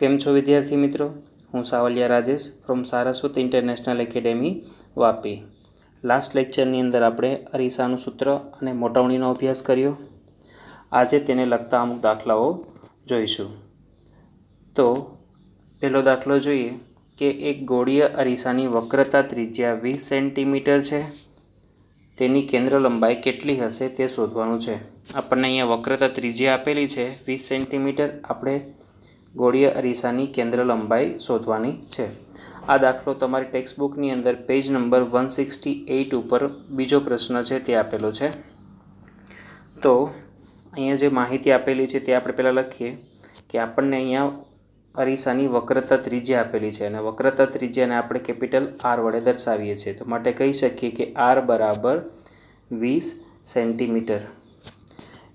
કેમ છો વિદ્યાર્થી મિત્રો? હું Savaliya Rajesh from Saraswat international academy Vapi. Last લેક્ચરની અંદર આપણે અરીસાનું સૂત્ર અને મોટવણીનો અભ્યાસ કર્યો. આજે તેને લગતા અમુક દાખલાઓ જોઈશું. તો પહેલો દાખલો જોઈએ કે એક ગોળીય અરીસાની વક્રતા ત્રિજ્યા 20 સેન્ટીમીટર છે. તેની કેન્દ્ર લંબાઈ કેટલી હશે તે શોધવાનું છે. આપણને અહીંયા વક્રતા ત્રિજ્યા આપેલી છે 20 સેન્ટીમીટર. આપણે ગોળીય અરીસાની કેન્દ્ર લંબાઈ શોધવાની છે. આ દાખલો તમારી ટેક્સ્ટબુકની અંદર પેજ નંબર 168 ઉપર બીજો પ્રશ્ન છે તે આપેલો છે. તો અહીંયા જે માહિતી આપેલી છે તે આપણે પહેલાં લખીએ કે આપણને અહીંયા અરીસાની વક્રતા ત્રિજ્યા આપેલી છે અને વક્રતા ત્રિજ્યાને આપણે કેપિટલ આર વડે દર્શાવીએ છીએ. તો માટે કહી શકીએ કે આર બરાબર 20 સેન્ટીમીટર.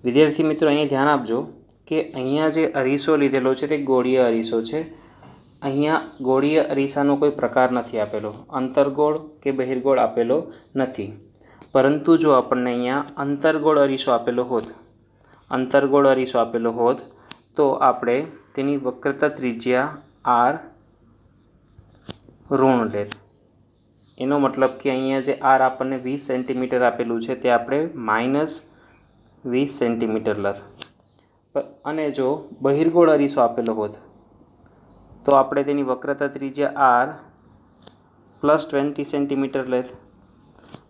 વિદ્યાર્થી મિત્રો અહીંયા ધ્યાન આપજો કે અહીંયા જે અરીસો લીધેલો છે તે ગોળીય અરીસો છે. અહીંયા ગોળીય અરીસાનો કોઈ પ્રકાર નથી આપેલો, અંતર્ગોળ કે બહિર્ગોળ આપેલો નથી. પરંતુ જો આપણને અહીંયા અંતર્ગોળ અરીસો આપેલો હોત તો આપણે તેની વક્રતા ત્રિજ્યા આર ઋણ લેત. એનો મતલબ કે અહીંયા જે આર આપણને 20 સેન્ટીમીટર આપેલું છે તે આપણે -20 સેન્ટીમીટર લત. અને જો બહિર્ગોળ અરીસો આપેલો હોત તો આપણે તેની વક્રતા ત્રિજ્યા આર +20 સેન્ટીમીટર લેત.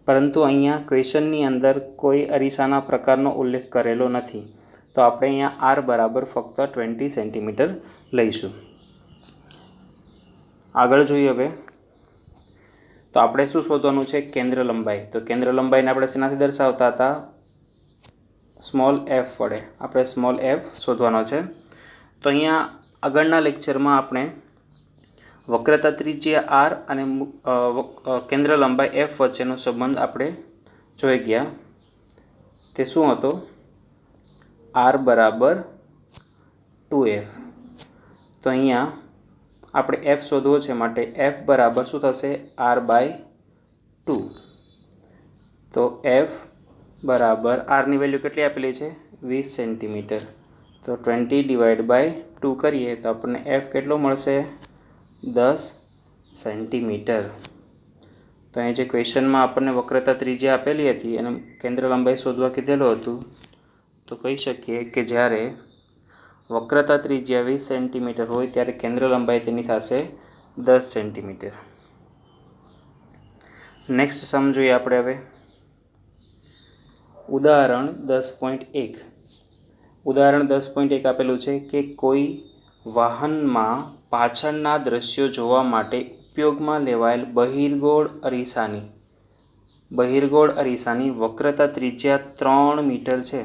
પરંતુ અહીંયા ક્વેશ્ચનની અંદર કોઈ અરીસાના પ્રકારનો ઉલ્લેખ કરેલો નથી, તો આપણે અહીંયા આર બરાબર ફક્ત 20 સેન્ટીમીટર લઈશું. આગળ જોઈએ હવે. તો આપણે શું શોધવાનું છે? કેન્દ્ર લંબાઈ. તો કેન્દ્ર લંબાઈને આપણે શેનાથી દર્શાવતા હતા? સ્મોલ એફ વડે. આપણે સ્મોલ એફ શોધવાનો છે. તો અહીંયા આગળના લેક્ચરમાં આપણે વક્રતા ત્રિજ્યા આર અને કેન્દ્ર લંબાઈ એફ વચ્ચેનો સંબંધ આપણે જોઈ ગયા. તે શું હતો? આર બરાબર 2f. તો અહીંયા આપણે એફ શોધવો છે, માટે એફ બરાબર શું થશે? r/2. તો એફ બરાબર આરની વેલ્યુ કેટલી આપેલી છે? 20 સેન્ટીમીટર. તો 20/2 કરીએ તો આપણને એફ કેટલો મળશે? 10 સેન્ટીમીટર. તો અહીં જે ક્વેશ્ચનમાં આપણને વક્રતા ત્રિજ્યા આપેલી હતી અને કેન્દ્ર લંબાઈ શોધવા કીધેલું હતું, તો કહી શકીએ કે જ્યારે વક્રતા ત્રિજ્યા 20 સેન્ટીમીટર હોય ત્યારે કેન્દ્ર લંબાઈ તેની થશે 10 સેન્ટીમીટર. નેક્સ્ટ સમ જોઈએ આપણે હવે. ઉદાહરણ 10.1. ઉદાહરણ 10.1 આપેલું છે કે કોઈ વાહનમાં પાછળના દ્રશ્યો જોવા માટે ઉપયોગમાં લેવાયેલ બહિર્ગોળ અરીસાની વક્રતા ત્રિજ્યા 3 મીટર છે.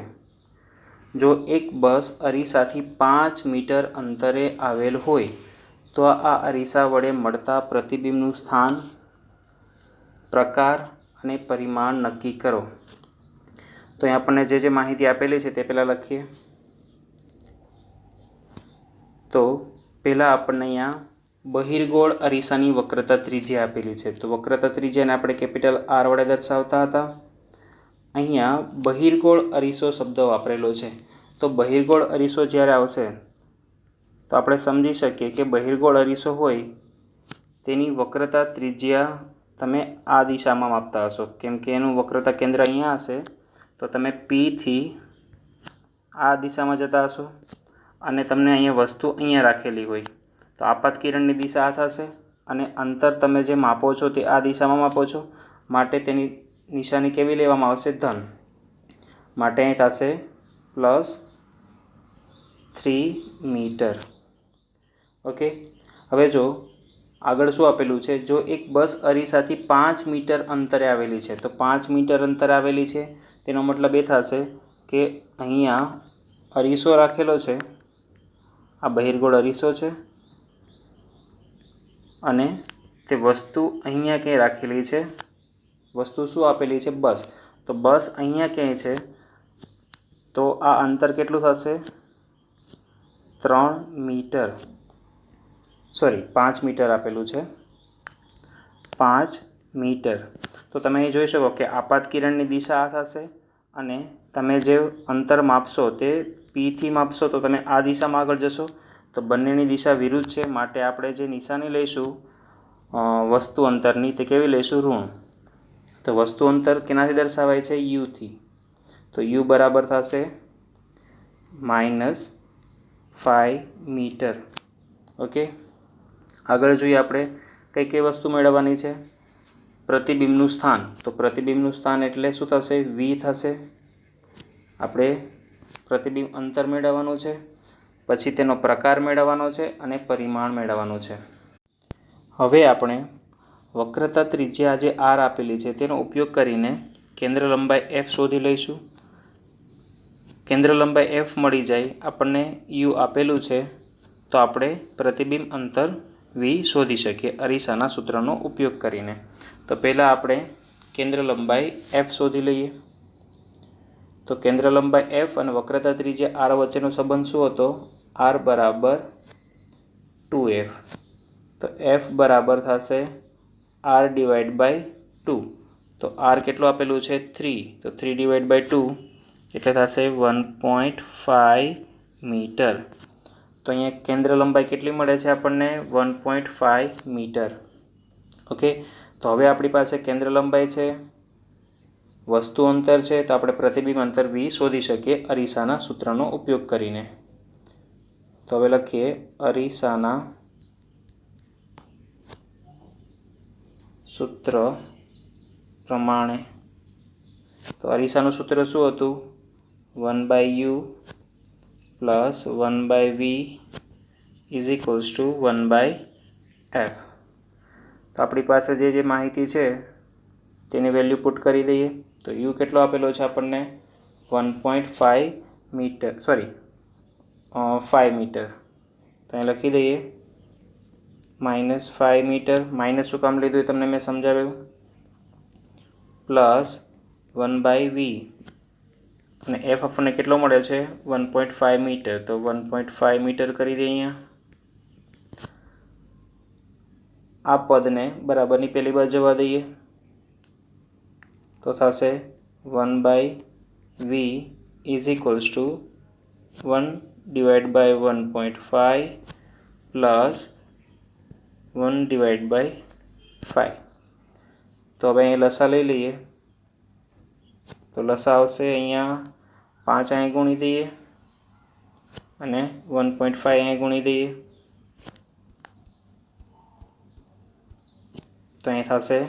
જો એક બસ અરીસાથી 5 મીટર અંતરે આવેલ હોય તો આ અરીસા વડે મળતા પ્રતિબિંબનું સ્થાન, પ્રકાર અને પરિમાણ નક્કી કરો. તો અહીં આપણને જે માહિતી આપેલી છે તે પહેલાં લખીએ. તો પહેલાં આપણને અહીંયા બહિર્ગોળ અરીસાની વક્રતા ત્રિજ્યા આપેલી છે. તો વક્રતા ત્રિજ્યાને આપણે કેપિટલ આર વડે દર્શાવતા હતા. અહીંયા બહિર્ગોળ અરીસો શબ્દ વાપરેલો છે. તો બહિર્ગોળ અરીસો જ્યારે આવશે તો આપણે સમજી શકીએ કે બહિર્ગોળ અરીસો હોય તેની વક્રતા ત્રિજ્યા તમે આ દિશામાં માપતા હશો, કેમ કે એનું વક્રતા કેન્દ્ર અહીંયા હશે. તો તમે પીથી આ દિશામાં જતા હશો અને તમને અહીંયા વસ્તુ અહીંયા રાખેલી હોય તો આપાત કિરણની દિશા આ થશે અને અંતર તમે જે માપો છો તે આ દિશામાં માપો છો, માટે તેની નિશાની કેવી લેવામાં આવશે? ધન. માટે અહીં થશે +3 મીટર. ઓકે. હવે જો આગળ શું આપેલું છે? જો એક બસ અરીસાથી 5 મીટર અંતરે આવેલી છે, તો 5 મીટર અંતરે આવેલી છે તેનો મતલબ એ થશે કે અહીંયા અરીસો રાખેલો છે, આ બહિર્ગોળ અરીસો છે અને તે વસ્તુ અહીંયા ક્યાંય રાખેલી છે. વસ્તુ શું આપેલી છે? બસ. તો બસ અહીંયા ક્યાંય છે, તો આ અંતર કેટલું થશે? 3 મીટર. 5 મીટર આપેલું છે, 5 મીટર. તો તમે અહીં જોઈ શકો કે આપાત કિરણની દિશા આ થશે અને તમે જે અંતર માપશો તે પીથી માપશો તો તમે આ દિશામાં આગળ જશો, તો બંનેની દિશા વિરુદ્ધ છે, માટે આપણે જે નિશાની લઈશું વસ્તુ અંતરની તે કેવી લઈશું? ઋણ. તો વસ્તુ અંતર કેનાથી દર્શાવાય છે? યુથી. તો યુ બરાબર થશે -5 મીટર. ઓકે, આગળ જોઈએ આપણે કઈ કઈ વસ્તુ મેળવવાની છે. પ્રતિબિંબનું સ્થાન. તો પ્રતિબિંબનું સ્થાન એટલે શું થશે? વી થશે. આપણે પ્રતિબિંબ અંતર મેળવવાનું છે, પછી તેનો પ્રકાર મેળવવાનો છે અને પરિમાણ મેળવવાનું છે. હવે આપણે વક્રતા ત્રિજ્યા જે આર આપેલી છે તેનો ઉપયોગ કરીને કેન્દ્ર લંબાઈ એફ શોધી લઈશું. કેન્દ્ર લંબાઈ એફ મળી જાય, આપણને યુ આપેલું છે, તો આપણે પ્રતિબિંબ અંતર વી શોધી શકીએ અરીસાના સૂત્રનો ઉપયોગ કરીને. તો પહેલાં આપણે કેન્દ્ર લંબાઈ એફ શોધી લઈએ. તો કેન્દ્ર લંબાઈ એફ અને વક્રતા ત્રિજ્યા આર વચ્ચેનો સંબંધ શું હતો? આર બરાબર 2f. તો એફ બરાબર થશે આર ડિવાઈડ બાય 2. તો આર કેટલું આપેલું છે? 3. તો 3 ડિવાઈડ બાય 2 એટલે થશે 1.5 મીટર. તો અહીંયા કેન્દ્ર લંબાઈ કેટલી મળે છે આપણને? 1.5 મીટર. ઓકે, તો હવે આપણી પાસે કેન્દ્ર લંબાઈ છે, વસ્તુ અંતર છે, તો આપણે પ્રતિબિંબ અંતર વી શોધી શકીએ અરીસાના સૂત્રનો ઉપયોગ કરીને. તો હવે લખીએ અરીસાના સૂત્ર પ્રમાણે. તો અરીસાનું સૂત્ર શું હતું? 1/u plus 1/v is equals two 1/f. તો આપણી પાસે જે માહિતી છે તેની વેલ્યુ પુટ કરી દઈએ. તો યુ કેટલો આપેલો છે આપણને? 1.5 મીટર, 5 મીટર. તો અહીં લખી દઈએ -5 મીટર. માઇનસ શું કામ લીધું એ તમને મેં સમજાવ્યું. પ્લસ 1/v અને એફ આપણને કેટલો મળે છે? 1.5 મીટર. તો 1.5 મીટર કરી દઈએ અહીંયા. આ પદને બરાબરની પહેલી બાજુ જવા દઈએ, તો થશે 1/v is equals to 1 divide by 1.5 plus 1 divide by 5. તો હવે અહીં લસા લઈ લઈએ. તો લસા આવશે અહીંયા 5 અહીં ગુણી દઈએ અને 1.5 અહીં ગુણી દઈએ. તો અહીં થશે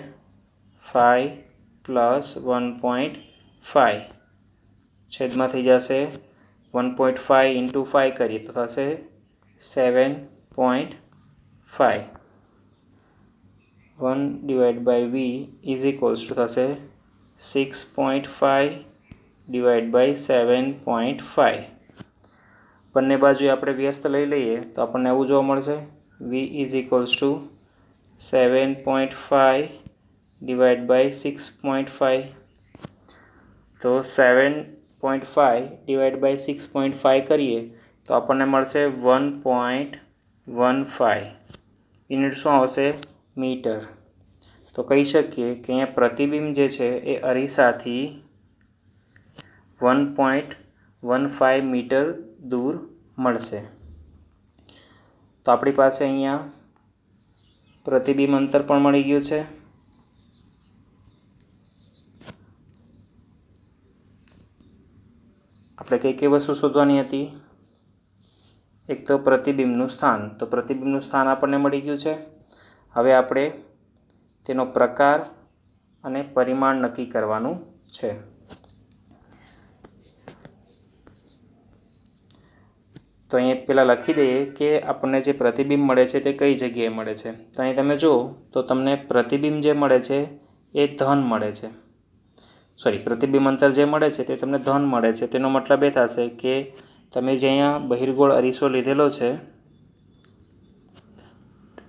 5 પ્લસ 1.5 છેદમાં થઈ જશે 1.5 ઇન્ટુ 5 કરીએ તો થશે 7.5. 1 divide by v is equals to થશે 6.5 ડિવાઈડ બાય 7.5. બંને બાજુ આપણે વ્યસ્ત લઈ લઈએ તો આપણને એવું જોવા મળશે. V is equals to 7.5 divide by 6.5. તો 7.5 ડિવાઈડ બાય 6.5 કરીએ તો આપણને મળશે 1.15. યુનિટ શું આવશે? મીટર. તો કહી શકીએ કે અહીંયા પ્રતિબિંબ જે છે એ અરીસાથી 1.15 મીટર દૂર મળશે. તો આપણી પાસે અહીંયા પ્રતિબિંબ અંતર પણ મળી ગયું છે. આપણે કઈ વસ્તુ શોધવાની હતી? એક તો પ્રતિબિંબનું સ્થાન. તો પ્રતિબિંબનું સ્થાન આપણને મળી ગયું છે. હવે આપણે તેનો પ્રકાર અને પરિમાણ નક્કી કરવાનું છે. તો અહીં પહેલાં લખી દઈએ કે આપણને જે પ્રતિબિંબ મળે છે તે કઈ જગ્યાએ મળે છે. તો અહીં તમે જુઓ તો તમને પ્રતિબિંબ જે મળે છે એ ધન મળે છે. પ્રતિબિંબ અંતર જે મળે છે તે તમને ધન મળે છે. તેનો મતલબ એ થશે કે તમે જે અહીંયા બહિર્ગોળ અરીસો લીધેલો છે,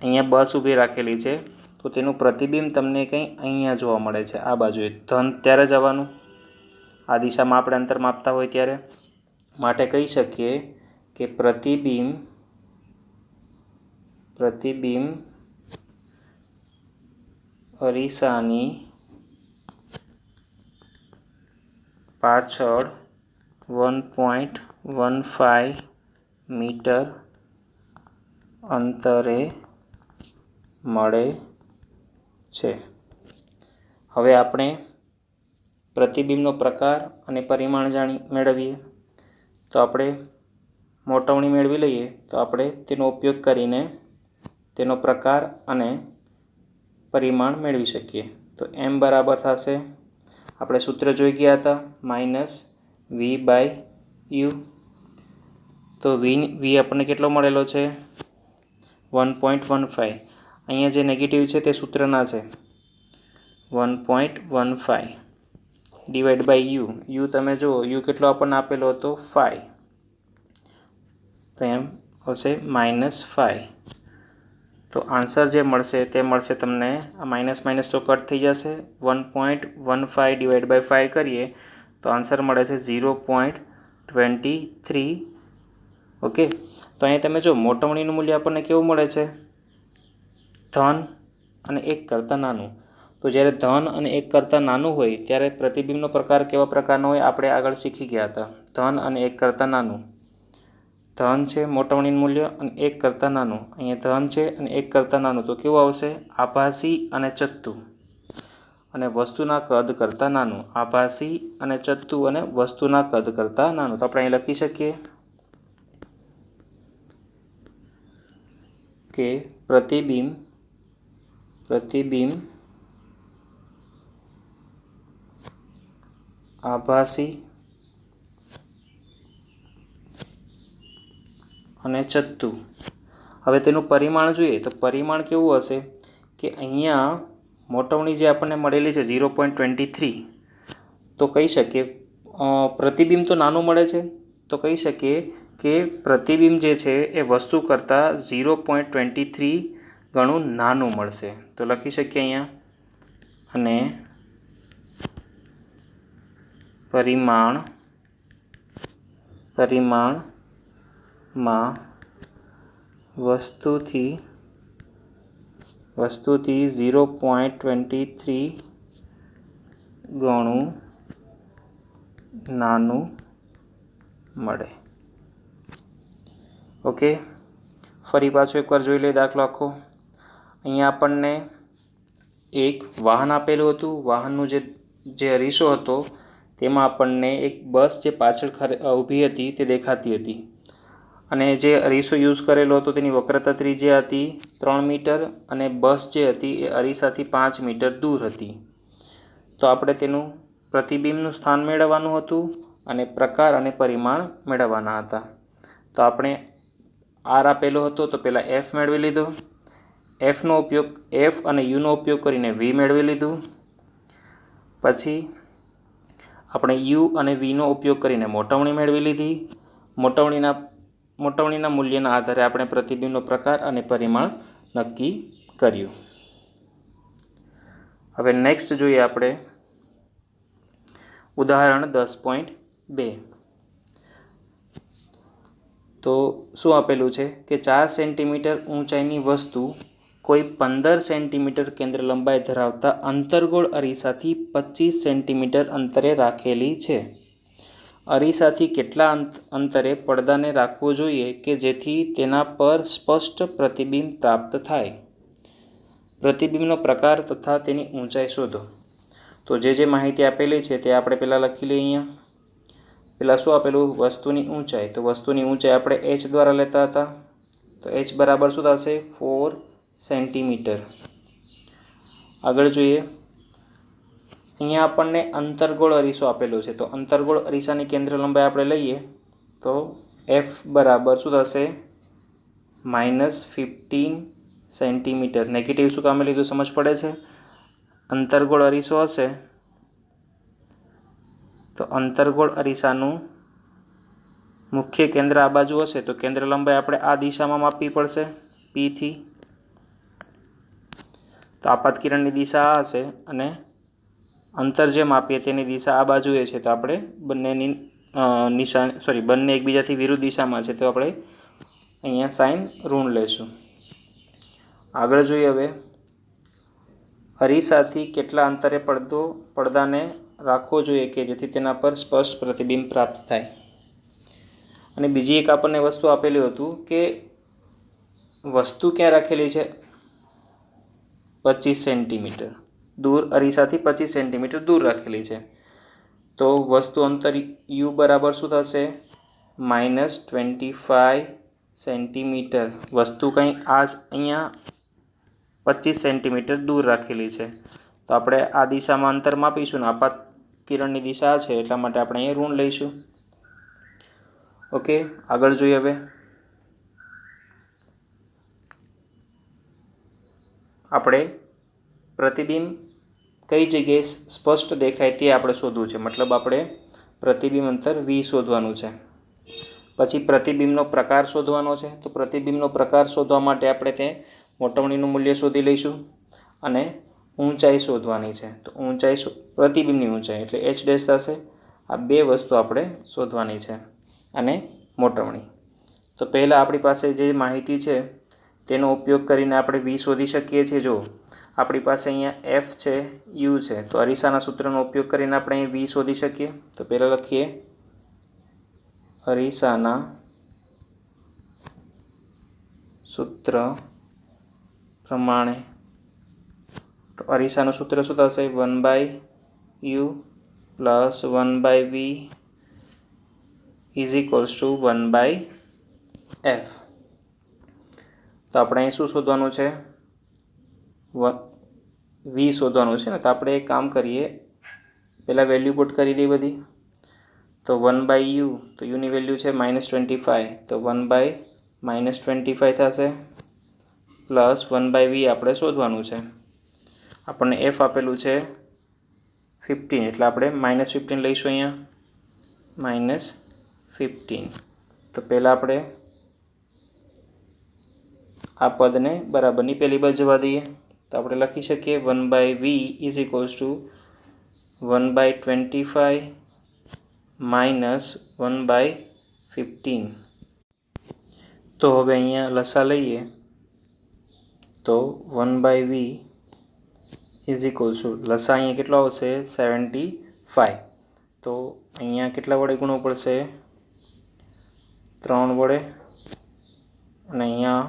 અહીંયા બસ ઊભી રાખેલી છે, તો તેનું પ્રતિબિંબ તમને કંઈ અહીંયા જોવા મળે છે આ બાજુએ. ધન ત્યારે જ આવવાનું આ દિશામાં આપણે અંતર માપતા હોય ત્યારે. માટે કહી શકીએ કે પ્રતિબિંબ અરીસાની પાછળ 1.15 મીટર અંતરે મળે છે। હવે આપણે પ્રતિબિંબનો પ્રકાર અને પરિમાણ મેળવીએ। તો આપણે મોટવણી મેળવી લઈએ તો આપણે તેનો ઉપયોગ કરીને તેનો પ્રકાર અને પરિમાણ મેળવી શકીએ। તો m બરાબર થશે, આપણે સૂત્ર જોઈ ગયા હતા, -v/u। તો v આપણને કેટલો મળેલો છે? 1.15। અહીંયા જે નેગેટિવ છે તે સૂત્રના છે, 1.15 ડિવાઈડ બાય યુ। યુ તમે જુઓ, યુ કેટલો આપણને આપેલો હતો? 5। તો એમ હશે -5। તો આન્સર જે મળશે તે મળશે તમને, આ માઇનસ માઇનસ તો કટ થઈ જશે, 1.15 ડિવાઈડ બાય 5 કરીએ તો આન્સર મળે છે 0.23। ઓકે, તો અહીંયા તમે જો મોટવણીનું મૂલ્ય આપણને કેવું મળે છે? ધન અને 1 કરતાં નાનું। તો જ્યારે ધન અને 1 કરતાં નાનું હોય ત્યારે પ્રતિબિંબનો પ્રકાર કેવા પ્રકારનો હોય આપણે આગળ શીખી ગયા હતા। ધન અને 1 કરતાં નાનું, ધન છે મોટવણીનું મૂલ્ય અને 1 કરતાં નાનું, અહીંયા ધન છે અને 1 કરતાં નાનું, તો કેવું આવશે? આભાસી અને ચત્તુ અને વસ્તુના કદ કરતાં નાનું, આભાસી અને ચત્તુ અને વસ્તુના કદ કરતાં નાનું। તો આપણે અહીં લખી શકીએ કે પ્રતિબિંબ આભાસી અને ચત્તુ। હવે તેનું પરિમાણ જોઈએ તો પરિમાણ કેવું હશે કે અહીંયા મોટવણી જે આપણને મળેલી છે 0.23, તો કહી શકીએ પ્રતિબિંબ તો નાનું મળે છે, તો કહી શકીએ કે પ્રતિબિંબ જે છે એ વસ્તુ કરતાં 0.23 ગણું નાનું મળશે। તો લખી શકીએ અહીંયા, અને પરિમાણમાં વસ્તુથી 0.23 ગણું નાનું મળે। ઓકે, ફરી પાછું એકવાર જોઈ લઈએ દાખલો આખો। અહીંયા આપણને એક વાહન આપેલું હતું, વાહનનું જે અરીસો હતો તેમાં આપણને એક બસ જે પાછળ ઊભી હતી તે દેખાતી હતી, અને જે અરીસો યુઝ કરેલો હતો તેની વક્રતા ત્રિજ્યા હતી 3 મીટર, અને બસ જે હતી એ અરીસાથી 5 મીટર દૂર હતી। તો આપણે તેનું પ્રતિબિંબનું સ્થાન મેળવવાનું હતું અને પ્રકાર અને પરિમાણ મેળવવાના હતા। તો આપણે આર આપેલો હતો તો પહેલાં એફ મેળવી લીધો, એફ અને યુનો ઉપયોગ કરીને વી મેળવી લીધું, પછી આપણે યુ અને વીનો ઉપયોગ કરીને મોટવણી મેળવી લીધી। મોટવણીના મૂલ્યના આધારે આપણે પ્રતિબિંબનો પ્રકાર અને પરિમાણ નક્કી કર્યું। હવે નેક્સ્ટ જોઈએ આપણે ઉદાહરણ 10.2। તો શું આપેલું છે કે 4 સેન્ટીમીટર ઊંચાઈની વસ્તુ કોઈ 15 સેન્ટીમીટર કેન્દ્ર લંબાઈ ધરાવતા અંતર્ગોળ અરીસાથી 25 સેન્ટીમીટર અંતરે રાખેલી છે। અરીસાથી કેટલા અંતરે પડદાને રાખવો જોઈએ કે જેથી તેના પર સ્પષ્ટ પ્રતિબિંબ પ્રાપ્ત થાય? પ્રતિબિંબનો પ્રકાર તથા તેની ઊંચાઈ શોધો। તો જે માહિતી આપેલી છે તે આપણે પહેલાં લખી લઈએ। અહીંયા પહેલાં શું આપેલું? વસ્તુની ઊંચાઈ। તો વસ્તુની ઊંચાઈ આપણે h દ્વારા લેતા હતા, તો h બરાબર શું થશે? 4 સેન્ટીમીટર। આગળ જોઈએ, અહીંયા આપણને અંતર્ગોળ અરીસો આપેલો છે, તો અંતર્ગોળ અરીસાની કેન્દ્ર લંબાઈ આપણે લઈએ તો f બરાબર શું થશે? -15 સેન્ટીમીટર। નેગેટિવ શું કામે લીધું સમજ પડે છે? અંતર્ગોળ અરીસો હશે તો અંતર્ગોળ અરીસાનું મુખ્ય કેન્દ્ર આ બાજુ હશે, તો કેન્દ્ર લંબાઈ આપણે આ દિશામાં માપવી પડશે, P થી। તો આપાત કિરણની દિશા આ હશે અને અંતર જે માપીએ તેની દિશા આ બાજુએ છે, તો આપણે બંને એકબીજાથી વિરુદ્ધ દિશામાં છે, તો આપણે અહીંયા સાઇન ઋણ લેશું। આગળ જોઈએ, હવે અરીસાથી કેટલા અંતરે પડદાને રાખવો જોઈએ કે જેથી તેના પર સ્પષ્ટ પ્રતિબિંબ પ્રાપ્ત થાય? અને બીજી એક આપણને વસ્તુ આપેલી હતું કે વસ્તુ ક્યાં રાખેલી છે? 25 સેન્ટીમીટર દૂર, અરીસાથી 25 સેન્ટીમીટર દૂર રાખેલી છે. તો વસ્તુ અંતર યુ બરાબર શું થશે? -25 સેન્ટીમીટર. વસ્તુ કંઈ આ જ અહીંયા 25 સેન્ટીમીટર દૂર રાખેલી છે. તો આપણે આ દિશામાં અંતર માપીશું ને આપાત કિરણની દિશા છે એટલા માટે આપણે અહીંયા ઋણ લઈશું. ઓકે, આગળ જોઈએ. હવે આપણે પ્રતિબિંબ કઈ જગ્યાએ સ્પષ્ટ દેખાય તે આપણે શોધવું છે. મતલબ આપણે પ્રતિબિંબ અંતર વી શોધવાનું છે. પછી પ્રતિબિંબનો પ્રકાર શોધવાનો છે. તો પ્રતિબિંબનો પ્રકાર શોધવા માટે આપણે તે મોટવણીનું મૂલ્ય શોધી લઈશું અને ઊંચાઈ શોધવાની છે. તો ઊંચાઈ, પ્રતિબિંબની ઊંચાઈ એટલે h ડેશ થશે. આ બે વસ્તુ આપણે શોધવાની છે અને મોટવણી. તો પહેલાં આપણી પાસે જે માહિતી છે તેનો ઉપયોગ કરીને આપણે વી શોધી શકીએ છીએ. જો આપણી પાસે અહીંયા એફ છે, યુ છે, તો અરીસાના સૂત્રનો ઉપયોગ કરીને આપણે અહીં વી શોધી શકીએ. તો પહેલાં લખીએ અરીસાના સૂત્ર પ્રમાણે. તો અરીસાનું સૂત્ર શું થશે? 1/u plus 1/v is equals two 1/f. તો આપણે અહીં શું શોધવાનું છે? વી શોધવાનું છે ને. તો આપણે એક કામ કરીએ, પહેલાં વેલ્યુ પુટ કરી દઈએ બધી. તો 1/u, તો યુની વેલ્યુ છે -25, તો 1/-25 થશે પ્લસ 1/v આપણે શોધવાનું છે. આપણને f આપેલું છે 15 એટલે આપણે -15 લઈશું અહીંયા, -15. તો પહેલાં આપણે આ પદને બરાબરની પહેલી બાજુ જવા દઈએ. તો આપણે લખી શકીએ 1/v ઇઝ ઇક્વલ્સ ટુ 1/25 -1/15. તો હવે અહીંયા લસા લઈએ તો 1/v ઇઝ ઇક્વલ્સ ટુ, લસા અહીંયા કેટલો આવશે? 75. તો અહીંયા કેટલા વડે ગુણવું પડશે? 3 વડે અને અહીંયા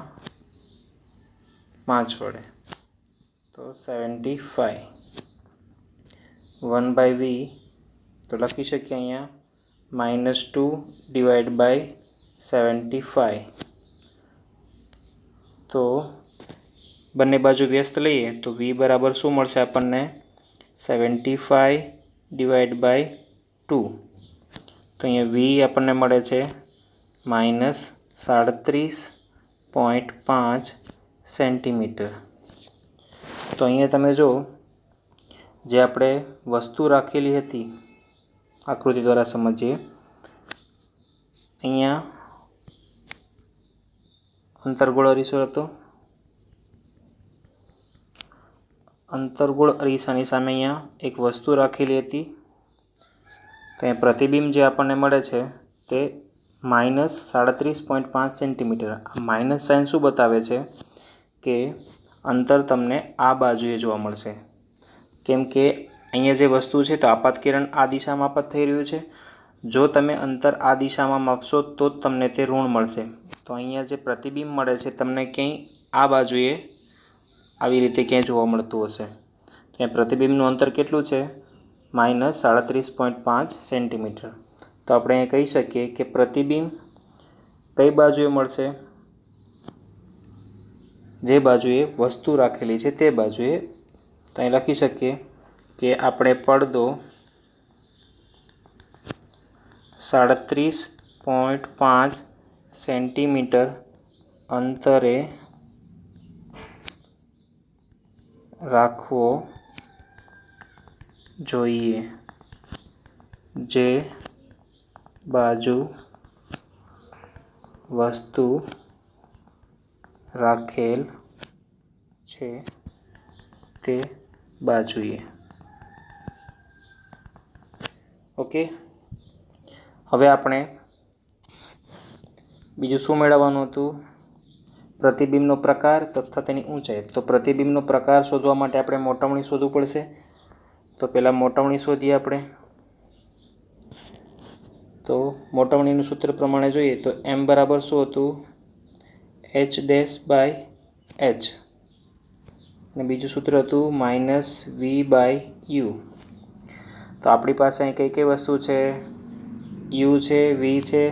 5 વડે. તો 75 1/v તો લખી શકીએ અહીંયા -2/75. તો બંને બાજુ વ્યસ્ત લઈએ તો v બરાબર શું મળશે આપણને? 75/2. તો અહીંયા v આપણને મળે છે -37.5 સેન્ટીમીટર. તો અહીંયા તમે જો, જે આપણે વસ્તુ રાખેલી હતી આકૃતિ દ્વારા સમજીએ. અહીંયા અંતર્ગોળ અરીસો હતો. અંતર્ગોળ અરીસાની સામે અહીંયા એક વસ્તુ રાખેલી હતી. તો અહીંયા પ્રતિબિંબ જે આપણને મળે છે તે -37.5 સેન્ટીમીટર. આ માઇનસ સાઇન શું બતાવે છે? કે અંતર તમને આ બાજુએ જોવા મળશે. કેમ કે અહીંયા જે વસ્તુ છે તો આપાત કિરણ આ દિશામાં આપાત થઈ રહ્યું છે. જો તમે અંતર આ દિશામાં માપશો તો જ તમને તે ઋણ મળશે. તો અહીંયા જે પ્રતિબિંબ મળે છે તમને ક્યાંય આ બાજુએ આવી રીતે ક્યાંય જોવા મળતું હશે. ત્યાં પ્રતિબિંબનું અંતર કેટલું છે? -37.5 સેન્ટીમીટર. તો આપણે અહીં કહી શકીએ કે પ્રતિબિંબ કઈ બાજુએ મળશે? જે બાજુએ વસ્તુ રાખેલી છે તે બાજુએ. તો અહીં લખી શકીએ કે આપણે પડદો 37.5 સેન્ટીમીટર અંતરે રાખવો જોઈએ. જે બાજુ વસ્તુ રાખેલ છે તે બાજુએ. ઓકે, હવે આપણે બીજું શું મેળવવાનું હતું? પ્રતિબિંબનો પ્રકાર તથા તેની ઊંચાઈ. તો પ્રતિબિંબનો પ્રકાર શોધવા માટે આપણે મોટવણી શોધવું પડશે. તો પહેલાં મોટવણી શોધીએ આપણે. તો મોટવણીનું સૂત્ર પ્રમાણે જોઈએ તો m બરાબર શું હતું? એચ ડેશ બાય એચ, અને બીજું સૂત્ર હતું માઇનસ વી બાય યુ. તો આપણી પાસે અહીં કઈ કઈ વસ્તુ છે? યુ છે, વી છે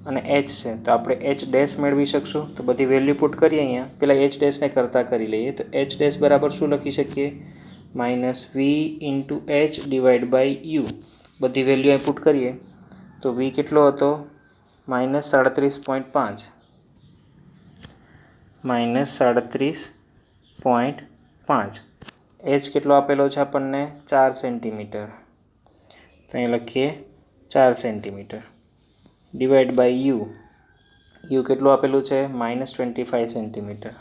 અને એચ છે. તો આપણે એચ ડેશ મેળવી શકશું. તો બધી વેલ્યુ પુટ કરીએ અહીંયા. પહેલાં એચ ડેશને કરતાં કરી લઈએ. તો એચ ડેશ બરાબર શું લખી શકીએ? Minus v into h divide by u. બધી વેલ્યુ અહીં પુટ કરીએ તો વી કેટલો હતો? -37.5. -37.5. એચ કેટલો આપેલો છે આપણને? 4 સેન્ટીમીટર. તો અહીં લખીએ 4 centimetre divide by u. U કેટલું આપેલું છે? -25 સેન્ટીમીટર.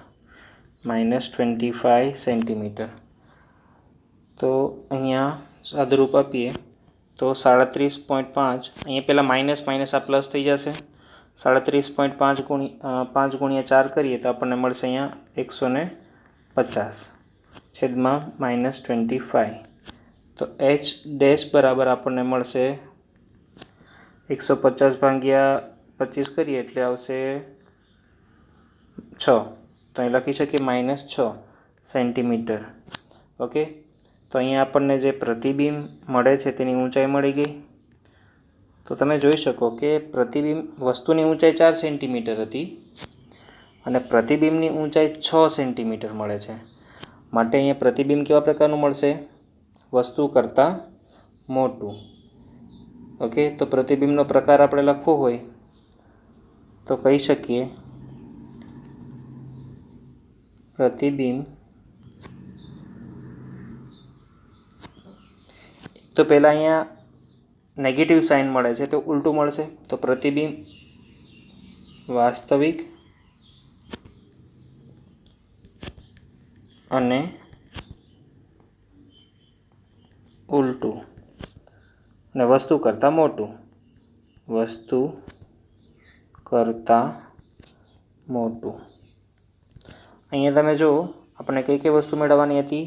-25 સેન્ટીમીટર. તો અહીંયા સાદુરૂપ આપીએ તો 37.5. અહીંયા પહેલાં માઇનસ માઇનસ આ પ્લસ થઈ જશે. 37.5 5 ગુણ્યા 4 કરીએ તો આપણને મળશે અહીંયા 150 છેદમાં -25. તો એચ ડેશ બરાબર આપણને મળશે 150 ભાગ્યા 25 કરીએ એટલે આવશે 6. તો અહીં લખી શકીએ -6 સેન્ટીમીટર. ઓકે. તો અહીંયા આપણને જે પ્રતિબિંબ મળે છે તેની ઊંચાઈ મળી ગઈ. તો તમે જોઈ શકો કે પ્રતિબિંબ વસ્તુની ઊંચાઈ 4 સેન્ટીમીટર હતી અને પ્રતિબિંબની ઊંચાઈ 6 સેન્ટીમીટર મળે છે. માટે અહીંયા પ્રતિબિંબ કેવા પ્રકારનું મળશે? વસ્તુ કરતાં મોટું. ઓકે. તો પ્રતિબિંબનો પ્રકાર આપણે લખવો હોય તો કહી શકીએ પ્રતિબિંબ. તો પહેલાં અહીંયા નેગેટિવ સાઇન મળે છે તો ઉલટું મળશે. તો પ્રતિબિંબ વાસ્તવિક અને ઉલટું અને વસ્તુ કરતાં મોટું. વસ્તુ કરતાં મોટું. અહીંયા તમે જુઓ આપણે કઈ કઈ વસ્તુ મેળવવાની હતી?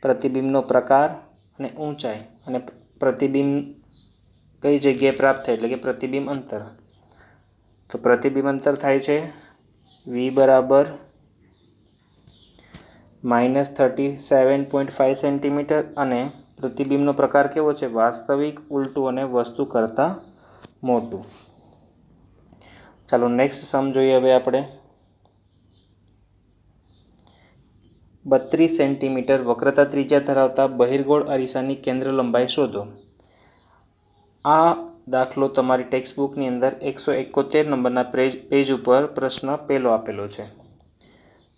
પ્રતિબિંબનો પ્રકાર અને ઊંચાઈ અને પ્રતિબિંબ કઈ જગ્યાએ પ્રાપ્ત થાય એટલે કે પ્રતિબિંબ અંતર. તો પ્રતિબિંબ અંતર થાય છે વી બરાબર -37.5 સેન્ટીમીટર અને પ્રતિબિંબનો પ્રકાર કેવો છે? વાસ્તવિક, ઉલટું અને વસ્તુ કરતાં મોટું. ચાલો નેક્સ્ટ સમ જોઈએ હવે આપણે. 32 સેન્ટીમીટર વક્રતા ત્રિજ્યા ધરાવતા બહિર્ગોળ અરીસાની કેન્દ્ર લંબાઈ શોધો. આ દાખલો તમારી ટેક્સ્ટબુકની અંદર 171 નંબરના પેજ ઉપર પ્રશ્ન પહેલો આપેલો છે.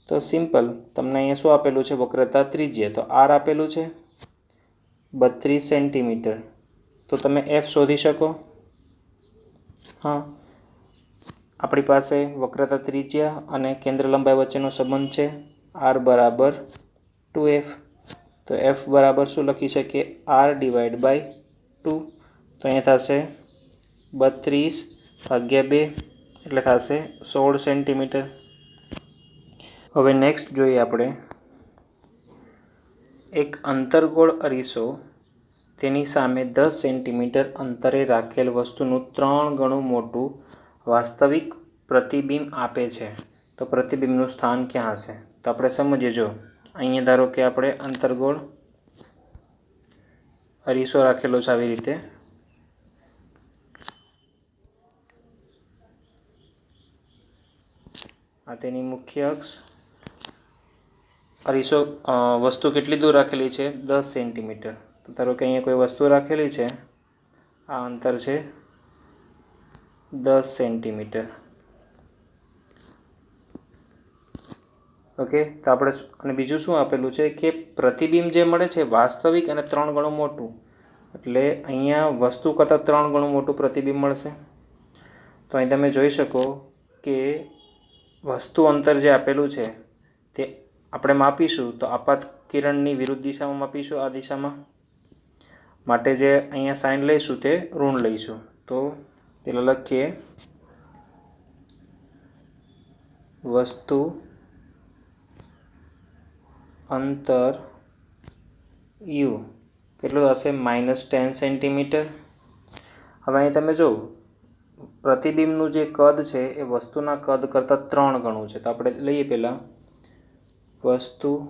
તો સિમ્પલ તમને અહીંયા શું આપેલું છે? વક્રતા ત્રિજ્યા. તો આર આપેલું છે 32 સેન્ટીમીટર. તો તમે એફ શોધી શકો. હા, આપણી પાસે વક્રતા ત્રિજ્યા અને કેન્દ્ર લંબાઈ વચ્ચેનો સંબંધ છે આર બરાબર 2f. તો એફ બરાબર શું લખી શકીએ? R divide by 2. તો અહીંયા થશે 32 ભાગ્યા 2 એટલે થશે 16 સેન્ટીમીટર. હવે નેક્સ્ટ જોઈએ આપણે. એક અંતર્ગોળ અરીસો તેની સામે 10 સેન્ટીમીટર અંતરે રાખેલ વસ્તુનું 3 ગણું મોટું વાસ્તવિક પ્રતિબિંબ આપે છે. તો પ્રતિબિંબનું સ્થાન ક્યાં હશે? તો આપણે સમજીએ. જો અહીંયા ધારો કે આપણે અંતર્ગોળ અરીસો રાખેલો છે આવી રીતે. આ તેની મુખ્ય અક્ષ. અરીસો વસ્તુ કેટલી દૂર રાખેલી છે? 10 સેન્ટીમીટર. તો ધારો કે અહીંયા કોઈ વસ્તુ રાખેલી છે. આ અંતર છે 10 સેન્ટીમીટર. ઓકે. તો આપણે અને બીજું શું આપેલું છે કે પ્રતિબિંબ જે મળે છે વાસ્તવિક અને 3 ગણું મોટું. એટલે અહીંયા વસ્તુ કરતાં 3 ગણું મોટું પ્રતિબિંબ મળશે. તો અહીં તમે જોઈ શકો કે વસ્તુ અંતર જે આપેલું છે તે આપણે માપીશું તો આપાત કિરણની વિરુદ્ધ દિશામાં માપીશું, આ દિશામાં. માટે જે અહીંયા સાઇન લઈશું તે ઋણ લઈશું. તો પેલા લખીએ વસ્તુ અંતર યુ કેટલું થશે? -10 સેન્ટીમીટર. હવે અહીં તમે જો પ્રતિબિંબનું જે કદ છે એ વસ્તુના કદ કરતાં 3 ગણું છે. તો આપણે લઈએ પહેલાં વસ્તુની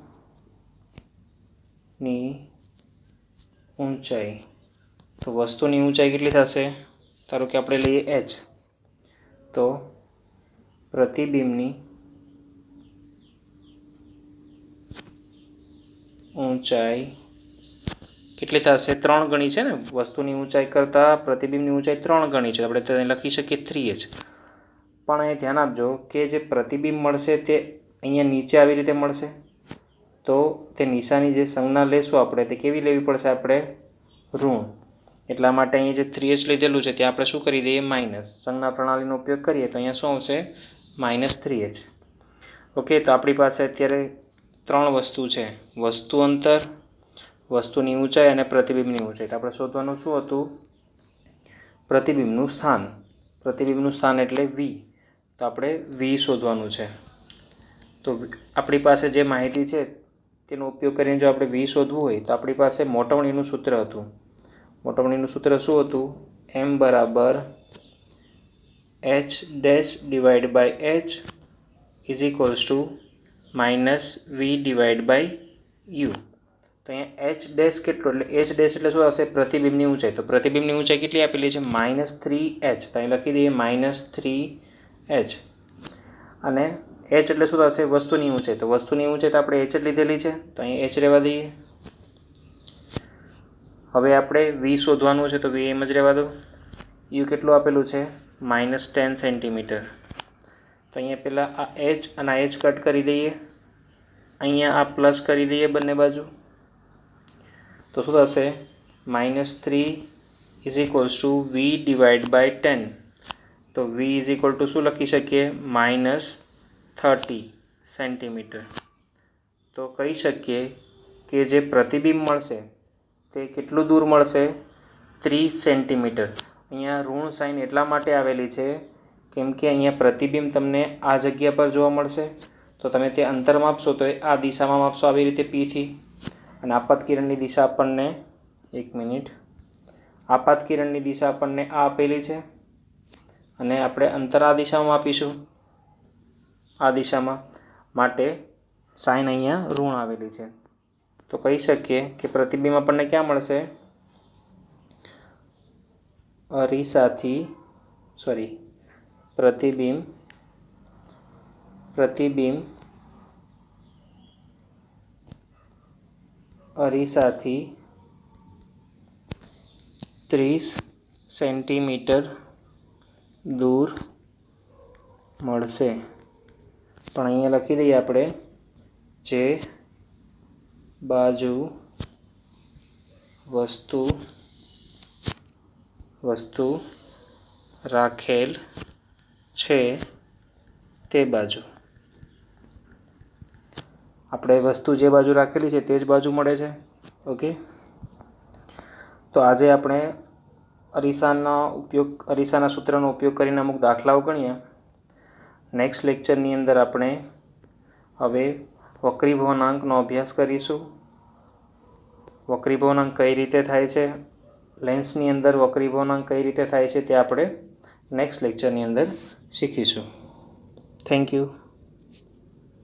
ઊંચાઈ. તો વસ્તુની ઊંચાઈ કેટલી થશે? ધારો કે આપણે લઈએ h. તો પ્રતિબિંબની ઊંચાઈ કેટલી થશે? 3 ગણી છે ને. વસ્તુની ઊંચાઈ કરતાં પ્રતિબિંબની ઊંચાઈ 3 ગણી છે. આપણે તેને લખી શકીએ 3h. પણ એ ધ્યાન આપજો કે જે પ્રતિબિંબ મળશે તે અહીંયા નીચે આવી રીતે મળશે. તો તે નિશાની જે સંજ્ઞા લેશું આપણે તે કેવી લેવી પડશે? આપણે ઋણ. એટલા માટે અહીં જે 3h લીધેલું છે ત્યાં આપણે શું કરી દઈએ? માઇનસ. સંજ્ઞા પ્રણાલીનો ઉપયોગ કરીએ તો અહીંયા શું આવશે? -3h. ઓકે. તો આપણી પાસે અત્યારે 3 વસ્તુ છે: વસ્તુ અંતર, વસ્તુની ઊંચાઈ અને પ્રતિબિંબની ઊંચાઈ. તો આપણે શોધવાનું શું હતું? પ્રતિબિંબનું સ્થાન. પ્રતિબિંબનું સ્થાન એટલે v. તો આપણે v શોધવાનું છે. તો આપણી પાસે જે માહિતી છે તેનો ઉપયોગ કરીને જો આપણે v શોધવું હોય તો આપણી પાસે મોટવણીનું સૂત્ર હતું. મોટવણીનું સૂત્ર શું હતું? m બરાબર h dash divide by h is equals to -v divide by u. તો અહીંયા h ડેશ કેટલો? એટલે h ડેશ એટલે શું આવશે? પ્રતિબિંબની ઊંચાઈ. તો પ્રતિબિંબની ઊંચાઈ કેટલી આપેલી છે? -3h. તો અહીં લખી દઈએ -3h. અને h એટલે શું થશે? વસ્તુની ઊંચાઈ. તો વસ્તુની ઊંચાઈ તો આપણે h જ લીધેલી છે. તો અહીં h રહેવા દઈએ. હવે આપણે v શોધવાનું છે તો v એમ જ રહેવા દો. u કેટલું આપેલું છે? -10 સેન્ટીમીટર. તો અહીંયા પહેલાં આ h અને આ h કટ કરી દઈએ. અહીંયા આ પ્લસ કરી દઈએ બંને બાજુ. તો શું થશે? -3 is equals to v divide by 10. તો v ઇઝ ઇક્વલ ટુ શું લખી શકીએ? -30 સેન્ટીમીટર. તો કહી શકીએ કે જે પ્રતિબિંબ મળશે તે કેટલું દૂર મળશે? 30 સેન્ટીમીટર. અહીંયા ઋણ સાઇન એટલા માટે આવેલી છે કેમ કે અહીંયા પ્રતિબિંબ તમને આ જગ્યા પર જોવા મળશે. તો તમે તે અંતર માપશો તો આ દિશામાં માપશો આવી રીતે પીથી. અને આપાત કિરણની દિશા આપણને 1 મિનિટ. આપાત કિરણની દિશા આપણને આ આપેલી છે અને આપણે અંતર આ દિશામાં માપીશું, આ દિશામાં. માટે સાઇન અહીંયા ઋણ આવેલી છે. તો કહી શકીએ કે પ્રતિબિંબ આપણને ક્યાં મળશે? પ્રતિબિંબ અરીસાથી 30 સેન્ટીમીટર દૂર મળશે. પણ અહીંયા લખી દઈએ આપણે જે બાજુ વસ્તુ રાખેલ છે તે બાજુ. આપણે વસ્તુ જે બાજુ રાખેલી છે તે જ બાજુ મળે છે. ઓકે. તો આજે આપણે અરીસાના સૂત્રનો ઉપયોગ કરીને અમુક દાખલાઓ ગણીએ. નેક્સ્ટ લેક્ચરની અંદર આપણે હવે વક્રીભવનાંકનો અભ્યાસ કરીશું. વક્રીભવનાંક કઈ રીતે થાય છે, લેન્સની અંદર વક્રીભવનાંક કઈ રીતે થાય છે તે આપણે નેક્સ્ટ લેક્ચરની અંદર શીખીશું. Thank you.